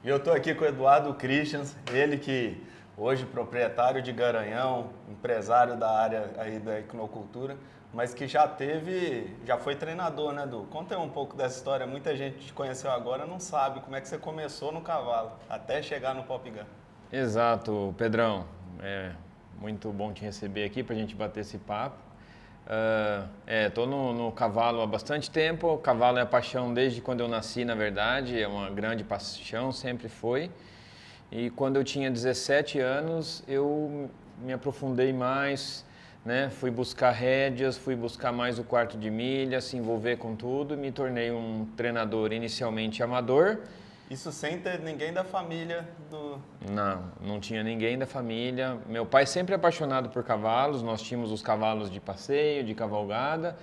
E eu estou aqui com o Eduardo Christians, ele que hoje proprietário de Garanhão, empresário da área aí da equinocultura, mas que já foi treinador, né, Edu? Conta aí um pouco dessa história. Muita gente te conheceu agora, não sabe como é que você começou no cavalo, até chegar no Pop Gun. Exato, Pedrão. É muito bom te receber aqui para a gente bater esse papo. Estou no cavalo há bastante tempo. O cavalo é a paixão desde quando eu nasci, na verdade. É uma grande paixão, sempre foi. E quando eu tinha 17 anos, eu me aprofundei mais, né? Fui buscar rédeas, fui buscar mais o quarto de milha, se envolver com tudo. Me tornei um treinador inicialmente amador. Isso sem ter ninguém da família do... Não tinha ninguém da família. Meu pai sempre apaixonado por cavalos, nós tínhamos os cavalos de passeio, de cavalgada,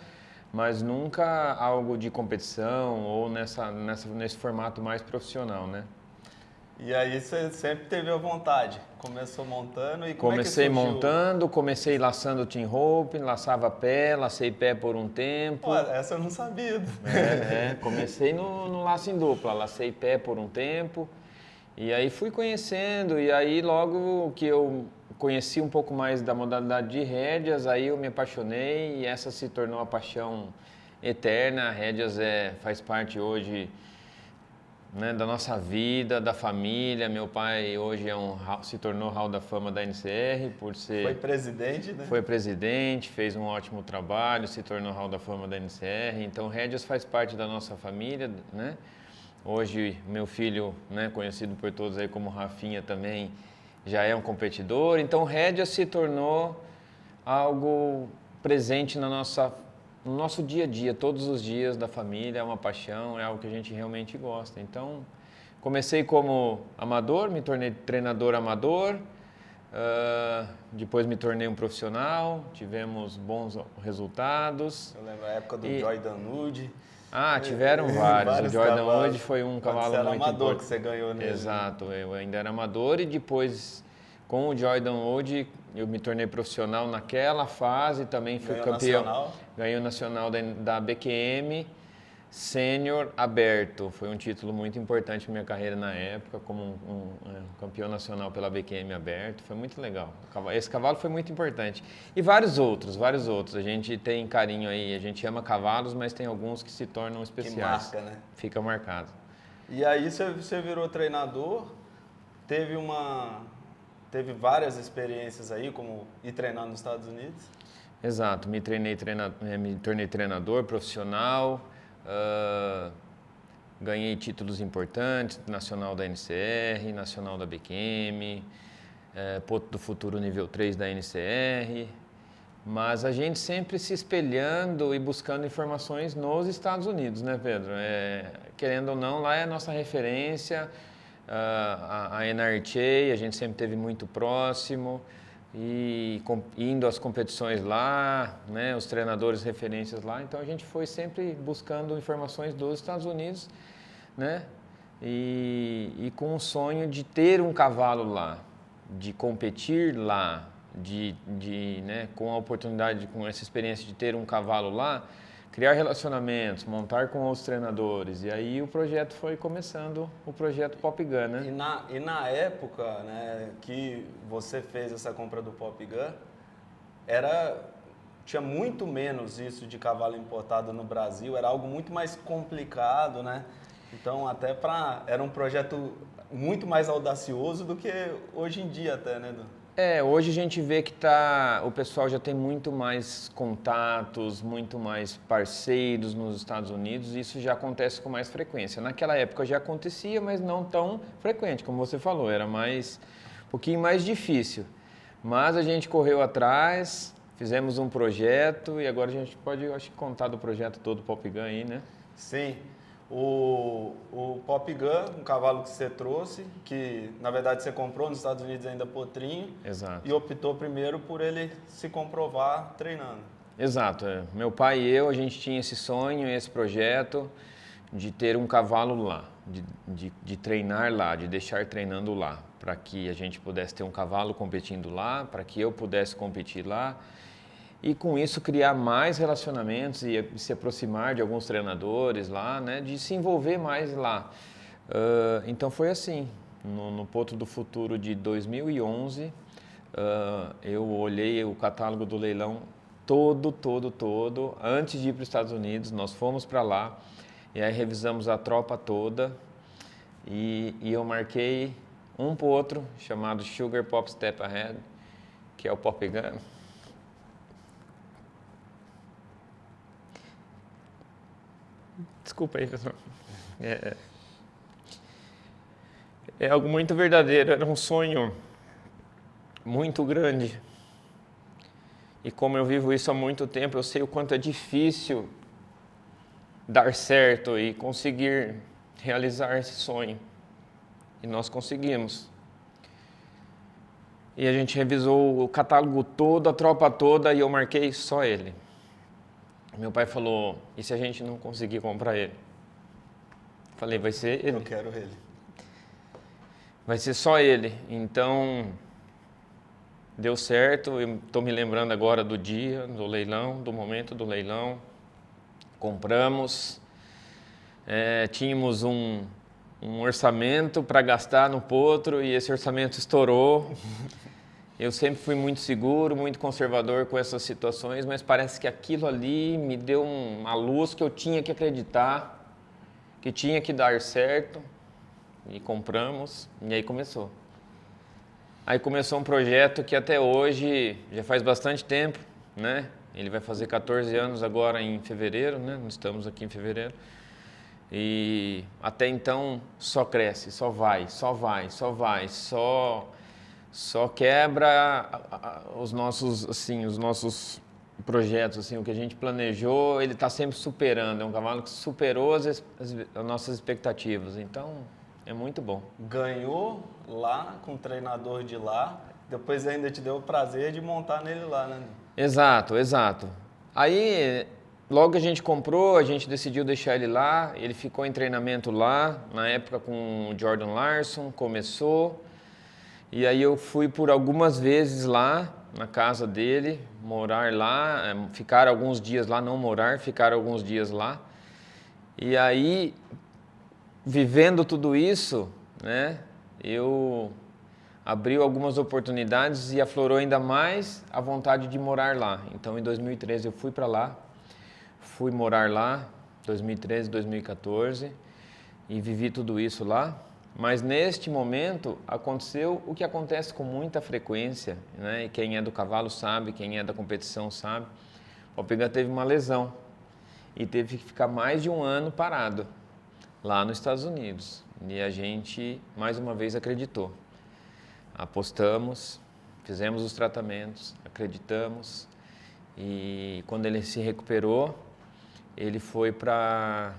mas nunca algo de competição ou nesse formato mais profissional, né? E aí você sempre teve a vontade, começou montando e como Comecei é que surgiu? montando, comecei laçando team rope, laçava pé, lacei pé por um tempo. Pô, essa eu não sabia. Comecei no laço em dupla, lacei pé por um tempo e aí fui conhecendo e aí logo que eu conheci um pouco mais da modalidade de rédeas, aí eu me apaixonei e essa se tornou a paixão eterna. Rédeas faz parte hoje, né, da nossa vida, da família. Meu pai hoje se tornou Hall da Fama da NCR por ser... Foi presidente, né? Foi presidente, fez um ótimo trabalho, se tornou Hall da Fama da NCR. Então, rédeas faz parte da nossa família, né? Hoje, meu filho, né, conhecido por todos aí como Rafinha também, já é um competidor. Então, rédeas se tornou algo presente no nosso dia a dia, todos os dias da família, é uma paixão, é algo que a gente realmente gosta. Então, comecei como amador, me tornei treinador amador, depois me tornei um profissional, tivemos bons resultados. Eu lembro a época do Jordan Wood. Tiveram vários. O Jordan cavalos. Wood foi um cavalo Você era muito amador importante. que você ganhou nele. Exato, eu ainda era amador e depois com o Jordan Wood eu me tornei profissional naquela fase, também fui Ganhou campeão. nacional? Ganhei o nacional da BQM Sênior Aberto. Foi um título muito importante na minha carreira na época, como um campeão nacional pela BQM Aberto. Foi muito legal. Esse cavalo foi muito importante. E vários outros. A gente tem carinho aí, a gente ama cavalos, mas tem alguns que se tornam especiais. Que marca, né? Fica marcado. E aí você virou treinador, teve várias experiências aí, como ir treinar nos Estados Unidos. Exato, me tornei treinador profissional, ganhei títulos importantes, nacional da NCR, nacional da BQM, Poto do Futuro nível 3 da NCR, mas a gente sempre se espelhando e buscando informações nos Estados Unidos, né, Pedro? Querendo ou não, lá é a nossa referência, a NRHA, a gente sempre esteve muito próximo, e indo às competições lá, né, os treinadores referências lá, então a gente foi sempre buscando informações dos Estados Unidos, né, e com o sonho de ter um cavalo lá, de competir lá, né, com a oportunidade, com essa experiência de ter um cavalo lá, criar relacionamentos, montar com outros treinadores. E aí o projeto foi começando, o projeto Pop Gun, né? E na época, né, que você fez essa compra do Pop Gun, tinha muito menos isso de cavalo importado no Brasil, era algo muito mais complicado, né? Então era um projeto muito mais audacioso do que hoje em dia até, né, Edu? Hoje a gente vê que o pessoal já tem muito mais contatos, muito mais parceiros nos Estados Unidos, e isso já acontece com mais frequência. Naquela época já acontecia, mas não tão frequente, como você falou, era um pouquinho mais difícil. Mas a gente correu atrás, fizemos um projeto, e agora a gente pode, acho que, contar do projeto todo Pop Gun aí, né? Sim. O Pop Gun, um cavalo que você trouxe, que na verdade você comprou nos Estados Unidos ainda potrinho. Exato. E optou primeiro por ele se comprovar treinando. Exato. Meu pai e eu, a gente tinha esse sonho, esse projeto de ter um cavalo lá, de treinar lá, de deixar treinando lá, para que a gente pudesse ter um cavalo competindo lá, para que eu pudesse competir lá. E com isso criar mais relacionamentos e se aproximar de alguns treinadores lá, né, de se envolver mais lá. Então foi assim, no Potro do Futuro de 2011, eu olhei o catálogo do leilão todo, antes de ir para os Estados Unidos, nós fomos para lá, e aí revisamos a tropa toda, e eu marquei um potro chamado Sugar Pop Step Ahead, que é o Pop Gun. Desculpa aí, pessoal. É algo muito verdadeiro, era um sonho muito grande. E como eu vivo isso há muito tempo, eu sei o quanto é difícil dar certo e conseguir realizar esse sonho. E nós conseguimos. E a gente revisou o catálogo todo, a tropa toda, e eu marquei só ele. Meu pai falou, e se a gente não conseguir comprar ele? Falei, vai ser ele. Eu quero ele. Vai ser só ele. Então, deu certo. Eu estou me lembrando agora do dia, do leilão, do momento do leilão. Compramos. Tínhamos um orçamento para gastar no potro e esse orçamento estourou. Eu sempre fui muito seguro, muito conservador com essas situações, mas parece que aquilo ali me deu uma luz que eu tinha que acreditar, que tinha que dar certo. E compramos, e aí começou. Aí começou um projeto que até hoje, já faz bastante tempo, né? Ele vai fazer 14 anos agora em fevereiro, né? Nós estamos aqui em fevereiro. E até então só cresce, só quebra os nossos projetos, assim, o que a gente planejou, ele está sempre superando. É um cavalo que superou as nossas expectativas. Então, é muito bom. Ganhou lá com o treinador de lá, depois ainda te deu o prazer de montar nele lá, né? Exato. Aí, logo que a gente comprou, a gente decidiu deixar ele lá, ele ficou em treinamento lá, na época com o Jordan Larson, começou, e aí eu fui por algumas vezes lá, na casa dele, morar lá, ficar alguns dias lá, não morar, ficar alguns dias lá, e aí, vivendo tudo isso, né, eu abriu algumas oportunidades e aflorou ainda mais a vontade de morar lá. Então, em 2013 eu fui para lá, fui morar lá, 2013, 2014, e vivi tudo isso lá. Mas neste momento aconteceu o que acontece com muita frequência, né? E quem é do cavalo sabe, quem é da competição sabe. O Pop Gun teve uma lesão e teve que ficar mais de um ano parado lá nos Estados Unidos. E a gente, mais uma vez, acreditou. Apostamos, fizemos os tratamentos, acreditamos. E quando ele se recuperou, ele foi para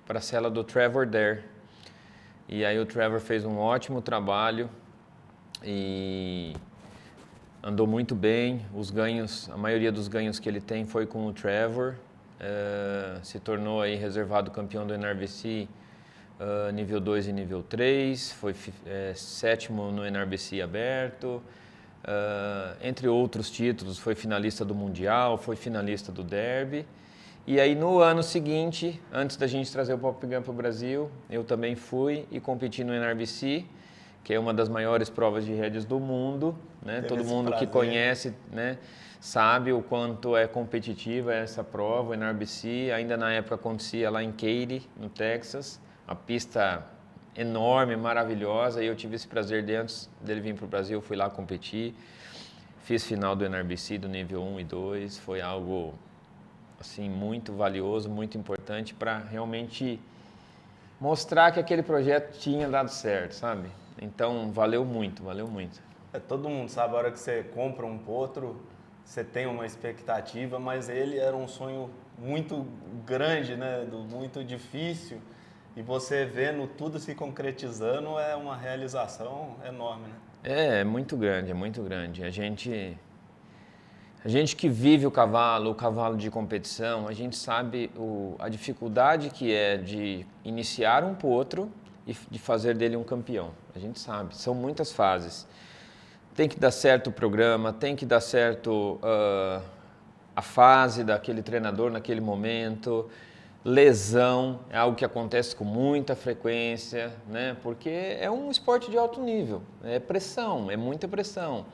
a cela do Trevor Dare. E aí o Trevor fez um ótimo trabalho e andou muito bem. Os ganhos, a maioria dos ganhos que ele tem foi com o Trevor. Se tornou aí reservado campeão do NRBC nível 2 e nível 3, foi sétimo no NRBC aberto, entre outros títulos, foi finalista do Mundial, foi finalista do Derby. E aí no ano seguinte, antes da gente trazer o Pop Gun para o Brasil, eu também fui e competi no NRBC, que é uma das maiores provas de rédeas do mundo, né? Todo mundo que conhece, né, sabe o quanto é competitiva essa prova, o NRBC. Ainda na época acontecia lá em Katy, no Texas, a pista enorme, maravilhosa, e eu tive esse prazer de, antes dele vir para o Brasil, eu fui lá competir, fiz final do NRBC do nível 1 e 2, foi algo assim muito valioso, muito importante para realmente mostrar que aquele projeto tinha dado certo, sabe? Então valeu muito, valeu muito. Todo mundo sabe, a hora que você compra um potro, você tem uma expectativa, mas ele era um sonho muito grande, né? Muito difícil. E você vendo tudo se concretizando é uma realização enorme, né? É muito grande, é muito grande. A gente que vive o cavalo de competição, a gente sabe a dificuldade que é de iniciar um potro e de fazer dele um campeão. A gente sabe, são muitas fases. Tem que dar certo o programa, tem que dar certo a fase daquele treinador naquele momento. lesão, é algo que acontece com muita frequência, né? Porque é um esporte de alto nível, é pressão, é muita pressão,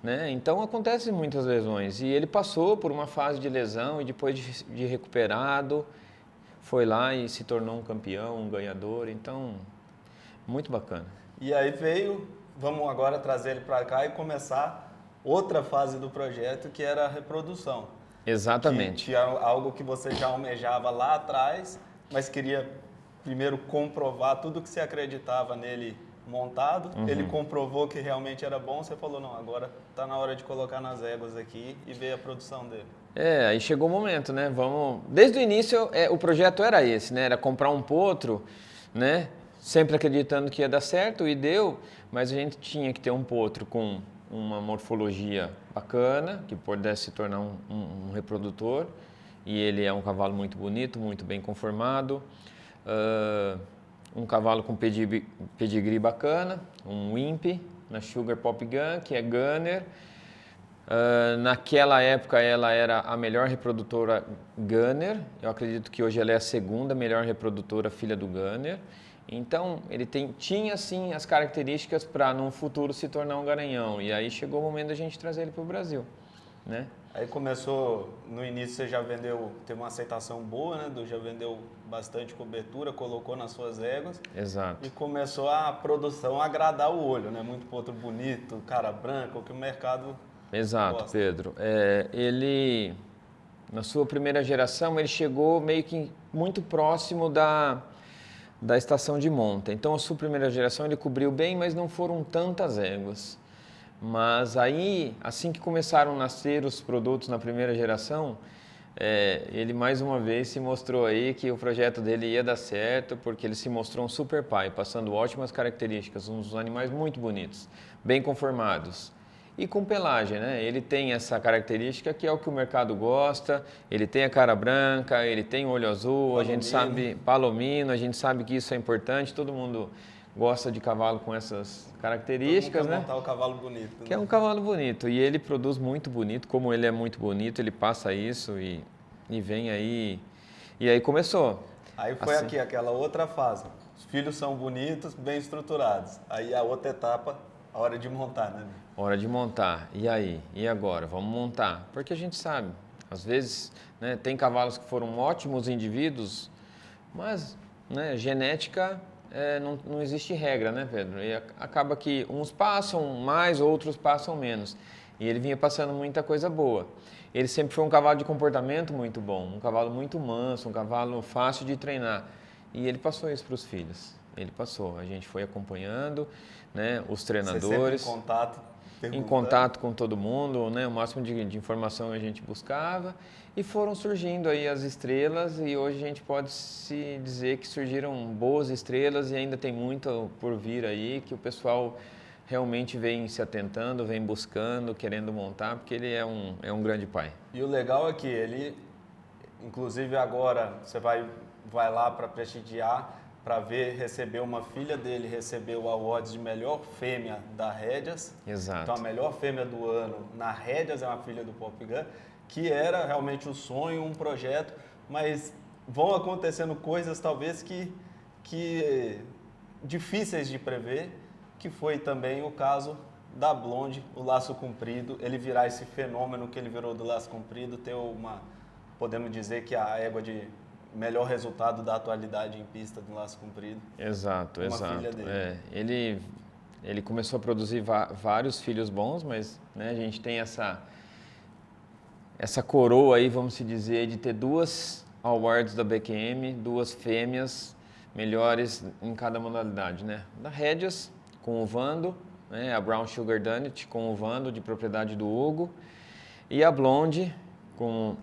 né? Então acontecem muitas lesões e ele passou por uma fase de lesão e depois de recuperado, foi lá e se tornou um campeão, um ganhador, então muito bacana. E aí veio, vamos agora trazer ele para cá e começar outra fase do projeto, que era a reprodução. Exatamente. Que é algo que você já almejava lá atrás, mas queria primeiro comprovar tudo que você acreditava nele montado. Ele comprovou que realmente era bom, você falou, não, agora está na hora de colocar nas éguas aqui e ver a produção dele. Aí chegou o momento, né? Desde o início, o projeto era esse, né? Era comprar um potro, né? Sempre acreditando que ia dar certo e deu, mas a gente tinha que ter um potro com uma morfologia bacana, que pudesse se tornar um reprodutor, e ele é um cavalo muito bonito, muito bem conformado, um cavalo com pedigree bacana, um Wimp, na Sugar Pop Gun, que é Gunner. Naquela época ela era a melhor reprodutora Gunner, eu acredito que hoje ela é a segunda melhor reprodutora filha do Gunner. Então, ele tinha sim as características para no futuro se tornar um garanhão. E aí chegou o momento da gente trazer ele para o Brasil, né? Aí começou, no início você já vendeu, teve uma aceitação boa, né? Já vendeu bastante cobertura, colocou nas suas éguas. Exato. E começou a produção a agradar o olho, né? Muito potro bonito, cara branca, o que o mercado Exato, gosta. Pedro. Ele, na sua primeira geração, ele chegou meio que muito próximo da estação de monta. Então, a sua primeira geração ele cobriu bem, mas não foram tantas éguas. Mas aí, assim que começaram a nascer os produtos na primeira geração, ele mais uma vez se mostrou aí que o projeto dele ia dar certo, porque ele se mostrou um super pai, passando ótimas características, uns animais muito bonitos, bem conformados. E com pelagem, né? Ele tem essa característica que é o que o mercado gosta, ele tem a cara branca, ele tem o olho azul, palomino. A gente sabe, palomino, a gente sabe que isso é importante, todo mundo gosta de cavalo com essas características, todo mundo quer né? montar o cavalo bonito. Que é um cavalo bonito e ele produz muito bonito, como ele é muito bonito, ele passa isso e vem aí. E aí começou. Aí foi assim. aqui, aquela outra fase. Os filhos são bonitos, bem estruturados. Aí a outra etapa, a hora de montar, né? Hora de montar. E aí? E agora? Vamos montar. Porque a gente sabe, às vezes, né, tem cavalos que foram ótimos indivíduos, mas né, genética não existe regra, né, Pedro? E acaba que uns passam mais, outros passam menos. E ele vinha passando muita coisa boa. Ele sempre foi um cavalo de comportamento muito bom, um cavalo muito manso, um cavalo fácil de treinar. E ele passou isso para os filhos. Ele passou. A gente foi acompanhando, né, os treinadores. Você sempre em contato com todo mundo, né? O máximo de informação a gente buscava e foram surgindo aí as estrelas e hoje a gente pode se dizer que surgiram boas estrelas e ainda tem muito por vir aí que o pessoal realmente vem se atentando, vem buscando, querendo montar, porque ele é um grande pai. E o legal é que ele, inclusive agora, você vai lá para prestigiar, para receber uma filha dele, recebeu o awards de melhor fêmea da Rédeas. Exato. Então a melhor fêmea do ano na Rédeas é uma filha do Pop Gun, que era realmente um sonho, um projeto, mas vão acontecendo coisas talvez que difíceis de prever, que foi também o caso da Blonde, o laço comprido, ele virar esse fenômeno que ele virou do laço comprido, ter podemos dizer que a égua de melhor resultado da atualidade em pista do laço comprido. Exato, uma exato. Filha dele. Ele começou a produzir vários filhos bons, mas né, a gente tem essa coroa aí, vamos se dizer, de ter 2 awards da BQM, 2 fêmeas melhores em cada modalidade, né? Da Rédeas, com o Vando, né, a Brown Sugar Dunnet com o Vando, de propriedade do Hugo, e a Blonde com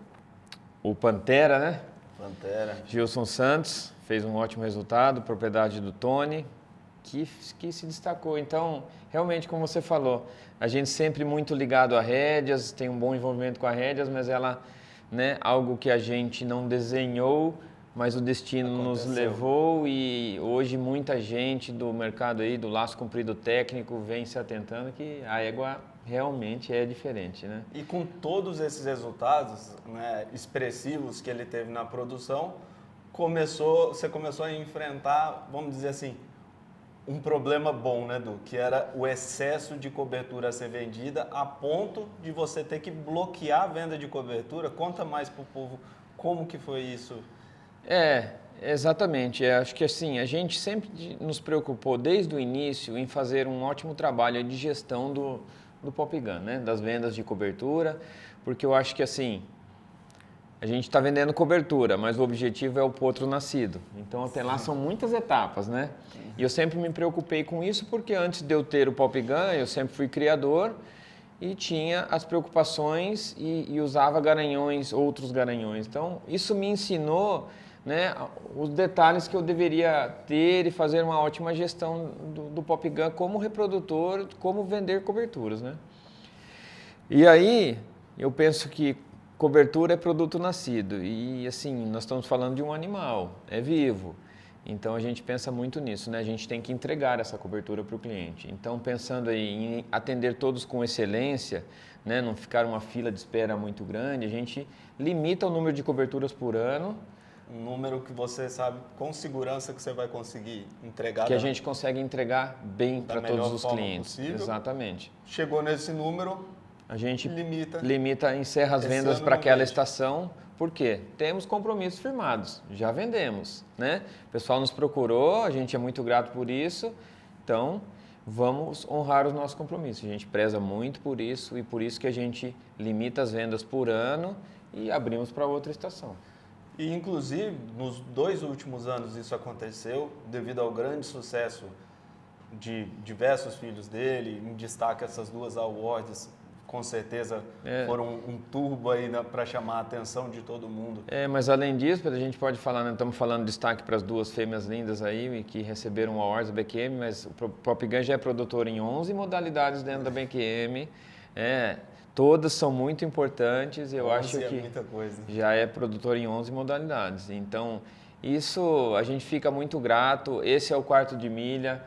o Pantera, né? Pantera. Gilson Santos fez um ótimo resultado, propriedade do Tony, que se destacou. Então, realmente, como você falou, a gente sempre muito ligado a Rédeas, tem um bom envolvimento com a Rédeas, mas ela, né, algo que a gente não desenhou, mas o destino nos levou e hoje muita gente do mercado aí, do laço comprido técnico, vem se atentando que a égua realmente é diferente, né? E com todos esses resultados, né, expressivos que ele teve na produção, você começou a enfrentar, vamos dizer assim, um problema bom, né, Du? Que era o excesso de cobertura a ser vendida a ponto de você ter que bloquear a venda de cobertura. Conta mais para o povo como que foi isso. Exatamente. Acho que assim, a gente sempre nos preocupou desde o início em fazer um ótimo trabalho de gestão do Pop Gun, né? Das vendas de cobertura, porque eu acho que assim, a gente está vendendo cobertura, mas o objetivo é o potro nascido. Então até lá são muitas etapas, né? E eu sempre me preocupei com isso porque antes de eu ter o Pop Gun, eu sempre fui criador e tinha as preocupações e usava garanhões, outros garanhões. Então isso me ensinou, né, os detalhes que eu deveria ter e fazer uma ótima gestão do Pop Gun como reprodutor, como vender coberturas, né? E aí eu penso que cobertura é produto nascido e assim, nós estamos falando de um animal, é vivo. Então a gente pensa muito nisso, né? A gente tem que entregar essa cobertura para o cliente. Então pensando aí em atender todos com excelência, né? Não ficar uma fila de espera muito grande, a gente limita o número de coberturas por ano. Um número que você sabe com segurança que você vai conseguir entregar. Que a gente consegue entregar bem para todos os clientes. Possível. Exatamente. Chegou nesse número, a gente limita, encerra as vendas para aquela estação. Por quê? Temos compromissos firmados, já vendemos, né? O pessoal nos procurou, a gente é muito grato por isso, então vamos honrar os nossos compromissos. A gente preza muito por isso e por isso que a gente limita as vendas por ano e abrimos para outra estação. E inclusive, nos 2 últimos anos isso aconteceu, devido ao grande sucesso de diversos filhos dele, em destaque essas 2 awards, com certeza foram um turbo aí para chamar a atenção de todo mundo. Mas além disso, a gente pode falar, né, estamos falando de destaque para as 2 fêmeas lindas aí que receberam o awards da BQM, mas o Pop Gun já é produtor em 11 modalidades dentro da BQM. Todas são muito importantes, eu acho que muita coisa. Já é produtor em 11 modalidades. Então, isso a gente fica muito grato. Esse é o quarto de milha,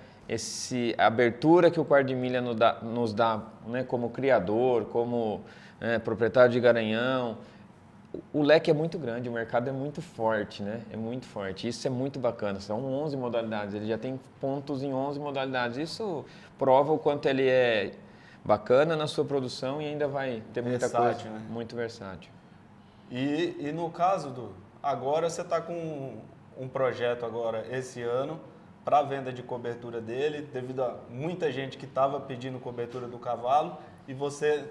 a abertura que o quarto de milha nos dá, né, como criador, como proprietário de garanhão. O leque é muito grande, o mercado é muito forte, né? É muito forte. Isso é muito bacana. São 11 modalidades, ele já tem pontos em 11 modalidades. Isso prova o quanto ele é bacana na sua produção e ainda vai ter muita coisa, né? Muito versátil. E no caso agora você está com um projeto agora esse ano para a venda de cobertura dele, devido a muita gente que estava pedindo cobertura do cavalo e você,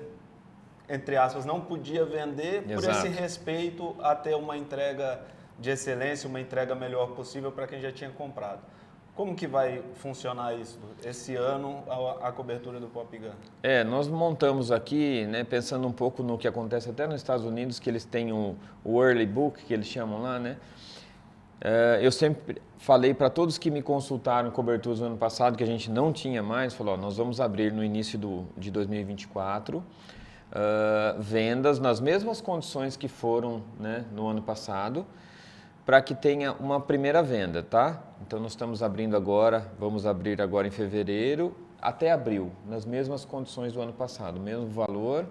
entre aspas, não podia vender por esse respeito a ter uma entrega de excelência, uma entrega melhor possível para quem já tinha comprado. Como que vai funcionar isso esse ano, a cobertura do Pop Gun? Nós montamos aqui, né, pensando um pouco no que acontece até nos Estados Unidos, que eles têm o Early Book, que eles chamam lá, né? Eu sempre falei para todos que me consultaram coberturas no ano passado, que a gente não tinha mais, falou, nós vamos abrir no início de 2024 vendas nas mesmas condições que foram, né, no ano passado, para que tenha uma primeira venda, tá? Então nós estamos abrindo agora, vamos abrir agora em fevereiro até abril, nas mesmas condições do ano passado, mesmo valor,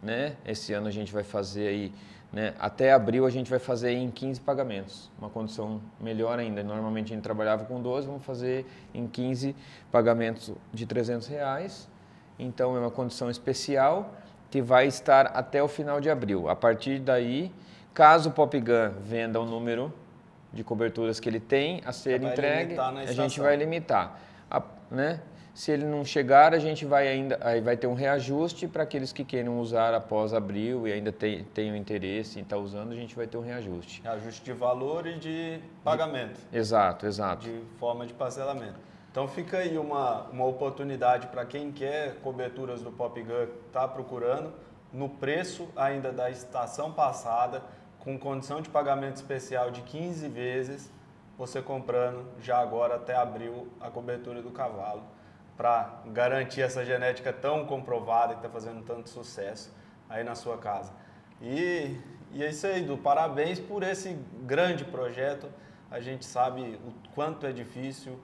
né? Esse ano a gente vai fazer aí, né, até abril a gente vai fazer em 15 pagamentos, uma condição melhor ainda. Normalmente a gente trabalhava com 12, vamos fazer em 15 pagamentos de R$300. Então é uma condição especial que vai estar até o final de abril. A partir daí, caso o Pop Gun venda o número de coberturas que ele tem a ser entregue, a gente vai limitar, né? Se ele não chegar, a gente aí vai ter um reajuste para aqueles que queiram usar após abril e ainda tenham interesse em estar usando, a gente vai ter um reajuste. Reajuste de valor e de pagamento. Exato. De forma de parcelamento. Então fica aí uma oportunidade para quem quer coberturas do Pop Gun, está procurando, no preço ainda da estação passada, com condição de pagamento especial de 15 vezes, você comprando já agora até abril a cobertura do cavalo, para garantir essa genética tão comprovada que está fazendo tanto sucesso aí na sua casa. E é isso aí, Du. Parabéns por esse grande projeto. A gente sabe o quanto é difícil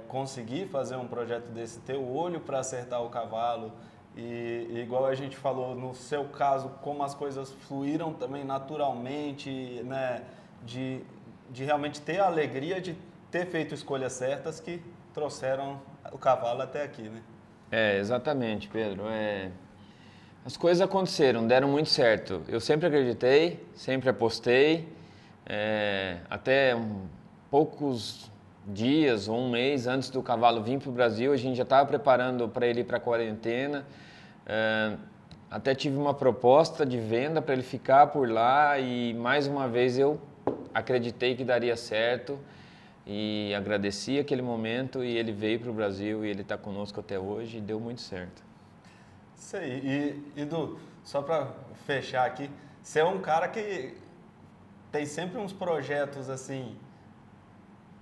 conseguir fazer um projeto desse, ter o olho para acertar o cavalo. E igual a gente falou, no seu caso, como as coisas fluíram também naturalmente, né, de de realmente ter a alegria de ter feito escolhas certas que trouxeram o cavalo até aqui, né? Exatamente, Pedro. As coisas aconteceram, deram muito certo. Eu sempre acreditei, sempre apostei. Até poucos dias ou um mês antes do cavalo vir para o Brasil, a gente já estava preparando para ele ir para a quarentena. Até tive uma proposta de venda para ele ficar por lá e mais uma vez eu acreditei que daria certo e agradeci aquele momento e ele veio para o Brasil e ele está conosco até hoje e deu muito certo. Isso aí. E Du, só para fechar aqui, você é um cara que tem sempre uns projetos assim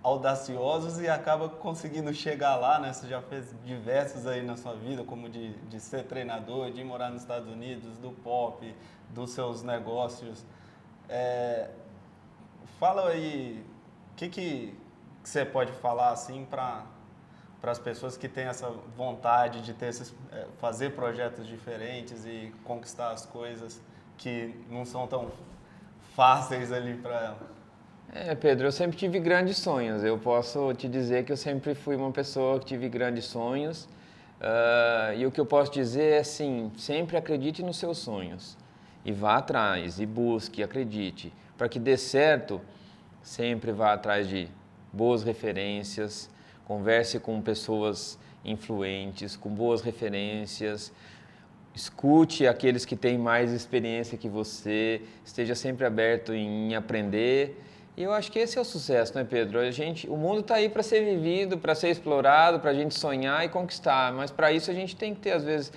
audaciosos e acaba conseguindo chegar lá, né? Você já fez diversos aí na sua vida, como de ser treinador, de morar nos Estados Unidos, do pop, dos seus negócios. Fala aí, o que você pode falar assim para as pessoas que têm essa vontade de ter fazer projetos diferentes e conquistar as coisas que não são tão fáceis ali para ela? Pedro, eu sempre tive grandes sonhos. Eu posso te dizer que eu sempre fui uma pessoa que tive grandes sonhos. E o que eu posso dizer é assim, sempre acredite nos seus sonhos. E vá atrás, e busque, acredite. Para que dê certo, sempre vá atrás de boas referências, converse com pessoas influentes, com boas referências, escute aqueles que têm mais experiência que você, esteja sempre aberto em aprender. E eu acho que esse é o sucesso, né, Pedro? O mundo está aí para ser vivido, para ser explorado, para a gente sonhar e conquistar, mas para isso a gente tem que ter, às vezes,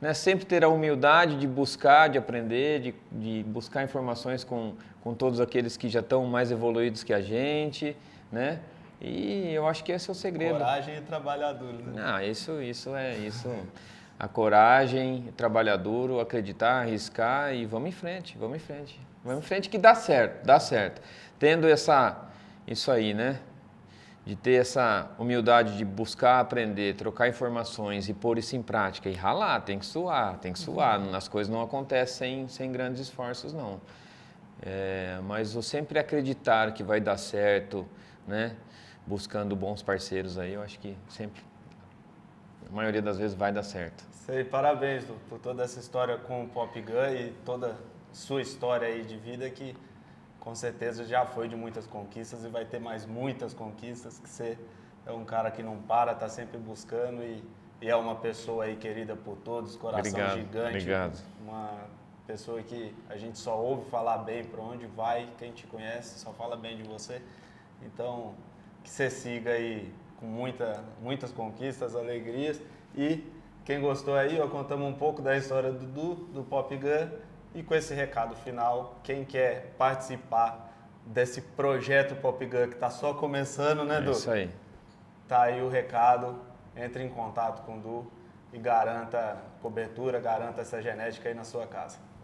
né, sempre ter a humildade de buscar, de aprender, de buscar informações com todos aqueles que já estão mais evoluídos que a gente, né? E eu acho que esse é o segredo. Coragem e trabalhar duro, né? Não, isso é isso. A coragem, trabalhar duro, acreditar, arriscar e vamos em frente, vamos em frente. Vamos em frente que dá certo, dá certo. Tendo isso aí, né? De ter essa humildade de buscar aprender, trocar informações e pôr isso em prática e ralar, tem que suar. As coisas não acontecem sem grandes esforços, não. Mas eu sempre acreditar que vai dar certo, né? Buscando bons parceiros aí, eu acho que sempre, a maioria das vezes, vai dar certo. Sei, parabéns Du, por toda essa história com o Pop Gun e toda sua história aí de vida que com certeza já foi de muitas conquistas e vai ter mais muitas conquistas, que você é um cara que não para, está sempre buscando e é uma pessoa aí querida por todos, coração gigante. Obrigado. Uma pessoa que a gente só ouve falar bem, para onde vai, quem te conhece só fala bem de você. Então, que você siga aí com muitas conquistas, alegrias. E quem gostou aí, contamos um pouco da história do Du, do Pop Gun. E com esse recado final, quem quer participar desse projeto Pop Gun que está só começando, né, Du? Isso aí. Tá aí o recado, entre em contato com o Du e garanta cobertura, garanta essa genética aí na sua casa.